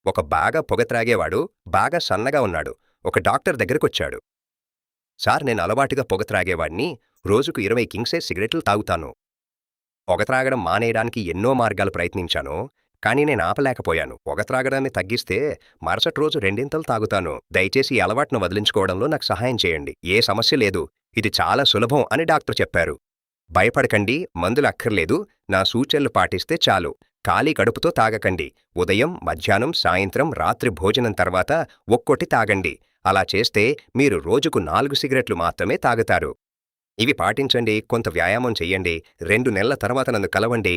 ఒక బాగా పొగ త్రాగేవాడు బాగా సన్నగా ఉన్నాడు. ఒక డాక్టర్ దగ్గరకొచ్చాడు. సార్, నేను అలవాటుగా పొగ త్రాగేవాడిని. రోజుకు 20 కింగ్ సైజ్ సిగరెట్లు తాగుతాను. పొగ త్రాగడం మానేయడానికి ఎన్నో మార్గాలు ప్రయత్నించాను. కానీ నేను ఆపలేకపోయాను. పొగ త్రాగడాన్ని తగ్గిస్తే మరుసటి రోజు రెండింతలు తాగుతాను. దయచేసి ఈ అలవాటును వదిలించుకోవడంలో నాకు సహాయం చేయండి. ఏ సమస్య లేదు. ఇది చాలా సులభం అని డాక్టర్ చెప్పారు. భయపడకండి, మందులు అక్కర్లేదు. నా సూచనలు పాటిస్తే చాలు. ఖాళీ కడుపుతో తాగకండి. ఉదయం, మధ్యాహ్నం, సాయంత్రం, రాత్రి భోజనం తర్వాత ఒక్కొక్కటి తాగండి. అలా చేస్తే మీరు రోజుకు 4 సిగరెట్లు మాత్రమే తాగుతారు. ఇవి పాటించండి. కొంత వ్యాయామం చెయ్యండి. 2 నెలల తర్వాత నన్ను కలవండి.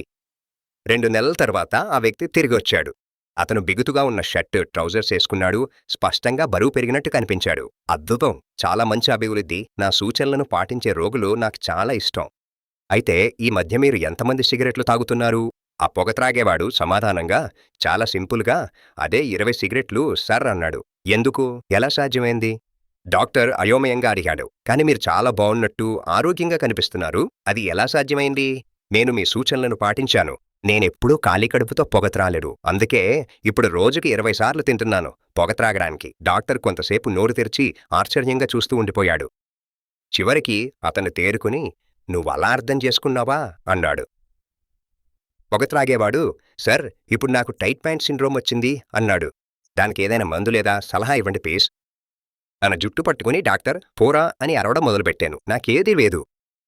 2 నెలల తర్వాత ఆ వ్యక్తి తిరిగొచ్చాడు. అతను బిగుతుగా ఉన్న షర్ట్, ట్రౌజర్స్ వేసుకున్నాడు. స్పష్టంగా బరువు పెరిగినట్టు కనిపించాడు. అద్భుతం! చాలా మంచి అభివృద్ధి. నా సూచనలను పాటించే రోగులు నాకు చాలా ఇష్టం. అయితే ఈ మధ్య మీరు ఎంతమంది సిగరెట్లు తాగుతున్నారు? ఆ పొగ త్రాగేవాడు సమాధానంగా, చాలా సింపుల్గా, అదే 20 సిగరెట్లు సర్ అన్నాడు. ఎందుకు? ఎలా సాధ్యమైంది? డాక్టర్ అయోమయంగా అడిగాడు. కానీ మీరు చాలా బావున్నట్టు, ఆరోగ్యంగా కనిపిస్తున్నారు. అది ఎలా సాధ్యమైంది? నేను మీ సూచనలను పాటించాను. నేనెప్పుడూ ఖాళీ కడుపుతో పొగ త్రాగలేదు. అందుకే ఇప్పుడు రోజుకి 20 సార్లు తింటున్నాను పొగ త్రాగడానికి. డాక్టర్ కొంతసేపు నోరు తెరిచి ఆశ్చర్యంగా చూస్తూ ఉండిపోయాడు. చివరికి అతను తేరుకుని, నువ్వలా అర్థం చేసుకున్నావా అన్నాడు. పొగ త్రాగేవాడు, సార్, ఇప్పుడు నాకు టైట్ ప్యాంట్ సిండ్రోమ్ వచ్చింది అన్నాడు. దానికేదైనా మందు లేదా? సలహా ఇవ్వండి ప్లీజ్. తన జుట్టు పట్టుకుని డాక్టర్ పోరా అని అరవడం మొదలుపెట్టాను. నాకేదీ లేదు.